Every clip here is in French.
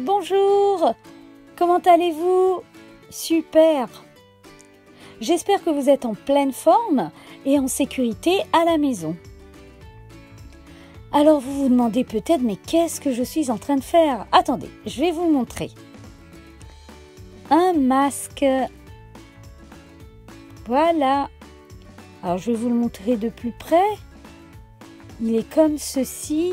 bonjour! Comment allez-vous? Super! J'espère que vous êtes en pleine forme et en sécurité à la maison. Alors vous vous demandez peut-être, mais qu'est-ce que je suis en train de faire? Attendez, je vais vous montrer. Un masque. Voilà. Alors je vais vous le montrer de plus près. Il est comme ceci,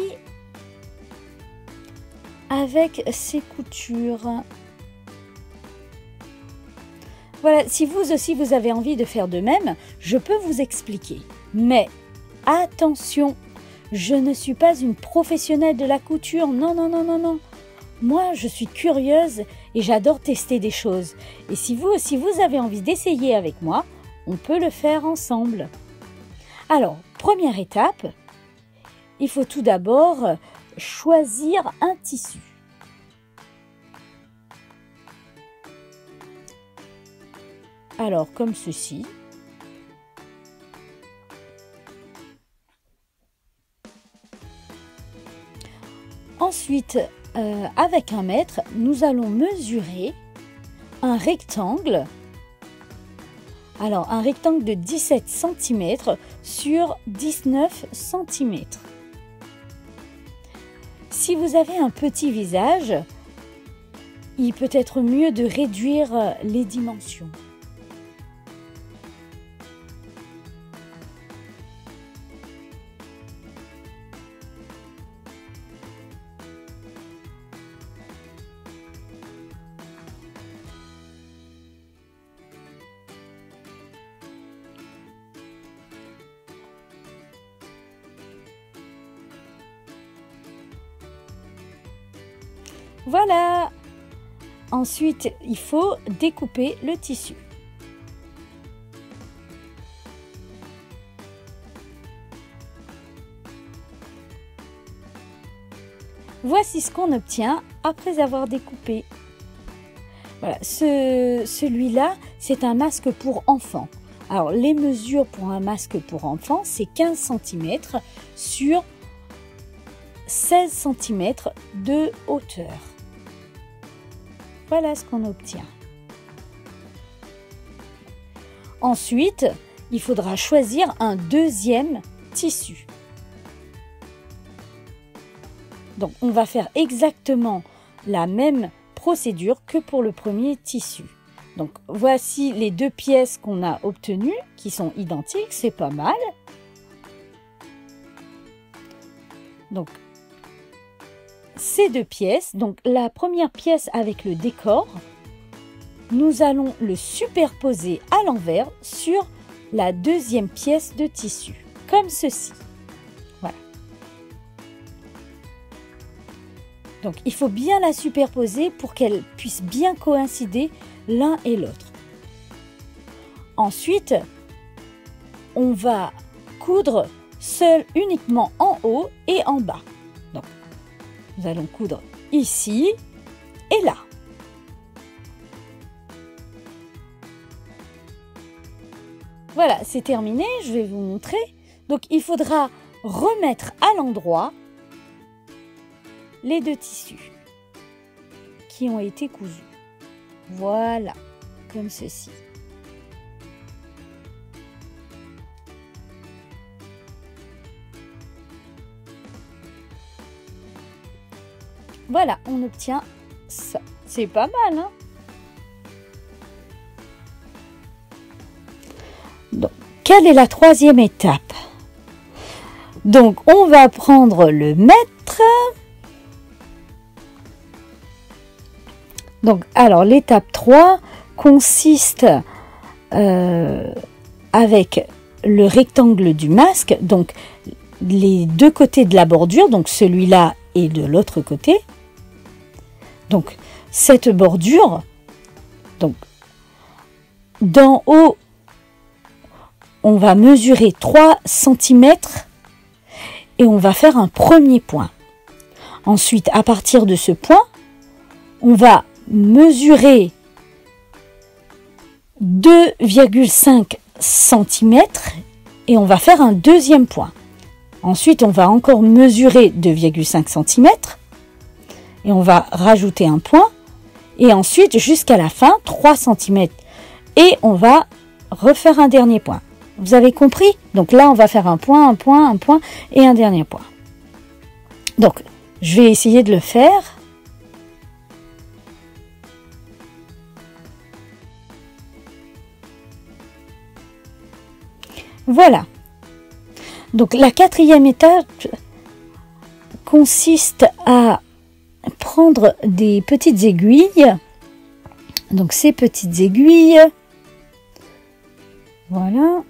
avec ses coutures. Voilà, si vous aussi vous avez envie de faire de même, je peux vous expliquer. Mais attention, je ne suis pas une professionnelle de la couture. Non, non, non, non, non. Moi, je suis curieuse et j'adore tester des choses. Et si vous aussi vous avez envie d'essayer avec moi, on peut le faire ensemble. Alors, première étape, il faut tout d'abord choisir un tissu. Alors, comme ceci. Ensuite, avec un mètre, nous allons mesurer un rectangle. Alors, un rectangle de 17 cm sur 19 cm. Si vous avez un petit visage, il peut être mieux de réduire les dimensions. Voilà. Ensuite, il faut découper le tissu. Voici ce qu'on obtient après avoir découpé. Voilà, celui-là, c'est un masque pour enfants. Alors, les mesures pour un masque pour enfants, c'est 15 cm sur 16 cm de hauteur. Voilà ce qu'on obtient. Ensuite, il faudra choisir un deuxième tissu. Donc, on va faire exactement la même procédure que pour le premier tissu. Donc, voici les deux pièces qu'on a obtenues, qui sont identiques, c'est pas mal. Donc, ces deux pièces, donc la première pièce avec le décor, nous allons le superposer à l'envers sur la deuxième pièce de tissu, comme ceci. Voilà. Donc il faut bien la superposer pour qu'elle puisse bien coïncider l'un et l'autre. Ensuite, on va coudre uniquement en haut et en bas. Donc, nous allons coudre ici et là. Voilà, c'est terminé, je vais vous montrer. Donc, il faudra remettre à l'endroit les deux tissus qui ont été cousus. Voilà, comme ceci. Voilà, on obtient ça. C'est pas mal, hein? Donc, quelle est la troisième étape? Donc, on va prendre le mètre. Donc, alors, l'étape 3 consiste avec le rectangle du masque, donc les deux côtés de la bordure, donc celui-là et de l'autre côté. Donc, cette bordure, donc, d'en haut, on va mesurer 3 cm et on va faire un premier point. Ensuite, à partir de ce point, on va mesurer 2,5 cm et on va faire un deuxième point. Ensuite, on va encore mesurer 2,5 cm Et on va rajouter un point. Et ensuite, jusqu'à la fin, 3 cm. Et on va refaire un dernier point. Vous avez compris? Donc là, on va faire un point, un point, un point et un dernier point. Donc, je vais essayer de le faire. Voilà. Donc, la quatrième étape consiste à prendre des petites aiguilles. Donc, ces petites aiguilles, voilà.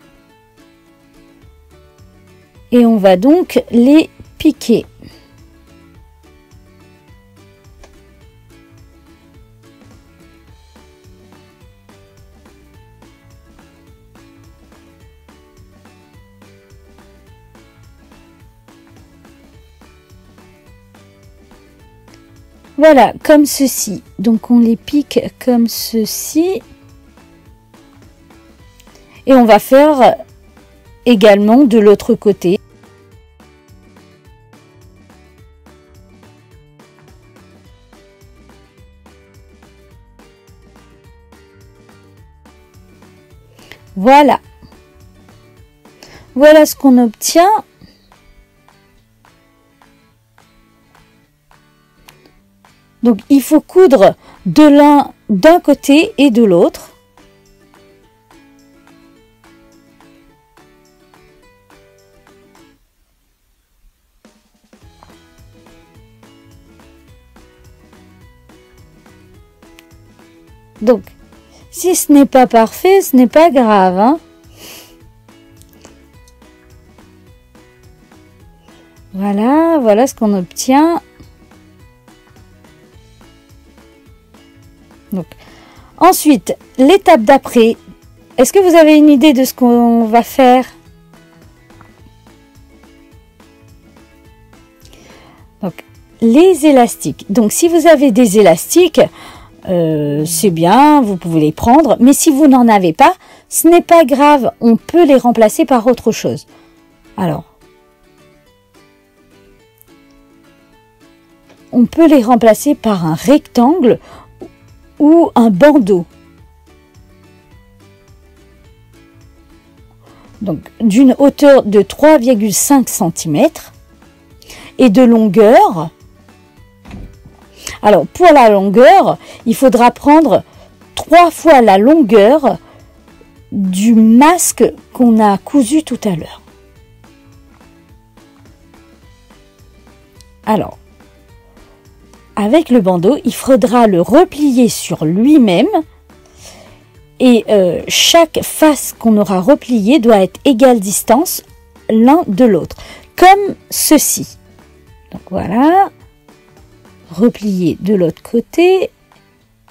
Et on va donc les piquer. Voilà, comme ceci. Donc on les pique comme ceci. Et on va faire également de l'autre côté. Voilà. Voilà ce qu'on obtient. Donc il faut coudre de l'un d'un côté et de l'autre. Donc, si ce n'est pas parfait, ce n'est pas grave, hein. Voilà, voilà ce qu'on obtient. Donc, ensuite, l'étape d'après, est-ce que vous avez une idée de ce qu'on va faire? Donc, les élastiques. Donc, si vous avez des élastiques, c'est bien, vous pouvez les prendre. Mais si vous n'en avez pas, ce n'est pas grave, on peut les remplacer par autre chose. Alors, on peut les remplacer par un rectangle ou un bandeau. Donc, d'une hauteur de 3,5 cm et de longueur. Alors, pour la longueur, il faudra prendre 3 fois la longueur du masque qu'on a cousu tout à l'heure. Alors, avec le bandeau, il faudra le replier sur lui-même et chaque face qu'on aura repliée doit être égale distance l'un de l'autre, comme ceci. Donc voilà, replier de l'autre côté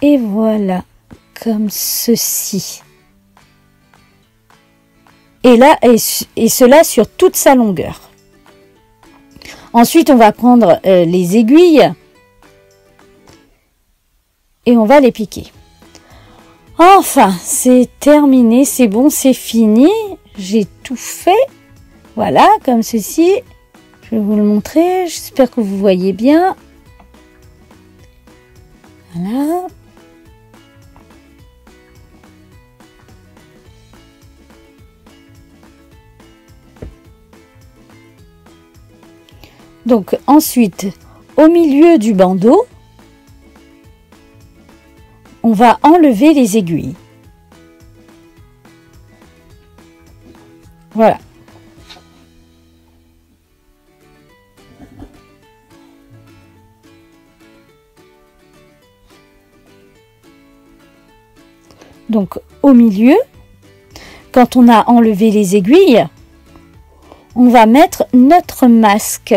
et voilà, comme ceci. Et là, et cela sur toute sa longueur. Ensuite, on va prendre les aiguilles et on va les piquer. Enfin, c'est terminé, c'est bon, c'est fini. J'ai tout fait. Voilà, comme ceci. Je vais vous le montrer. J'espère que vous voyez bien. Voilà. Donc, ensuite, au milieu du bandeau, on va enlever les aiguilles. Voilà. Donc, au milieu, quand on a enlevé les aiguilles, on va mettre notre masque.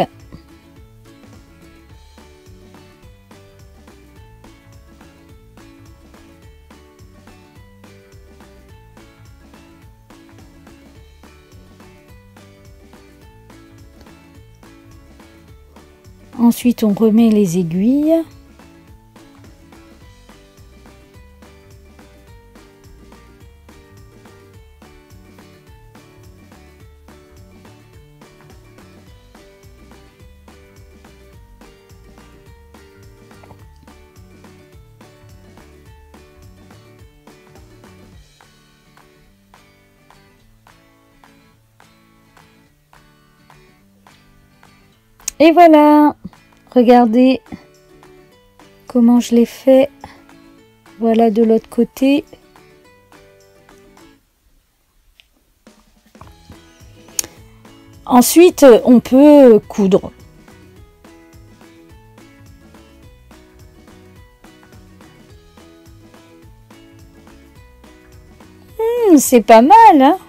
Ensuite, on remet les aiguilles. Et voilà, regardez comment je l'ai fait. Voilà de l'autre côté. Ensuite, on peut coudre. C'est pas mal, hein?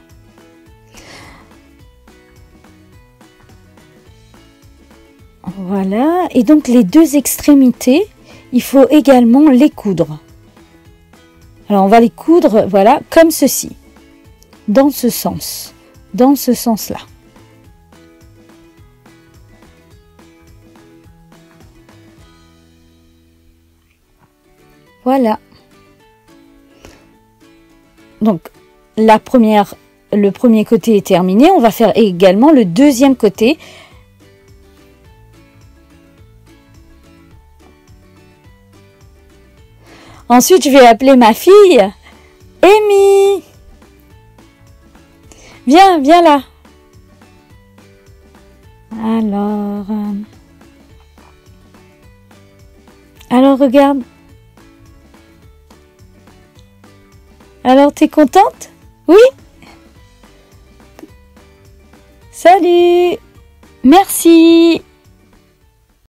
Voilà, et donc les deux extrémités, il faut également les coudre. Alors on va les coudre, voilà, comme ceci, dans ce sens-là. Voilà. Donc le premier côté est terminé, on va faire également le deuxième côté. Ensuite, je vais appeler ma fille, Amy. Viens, viens là. Alors regarde. Alors, t'es contente? Oui? Salut! Merci!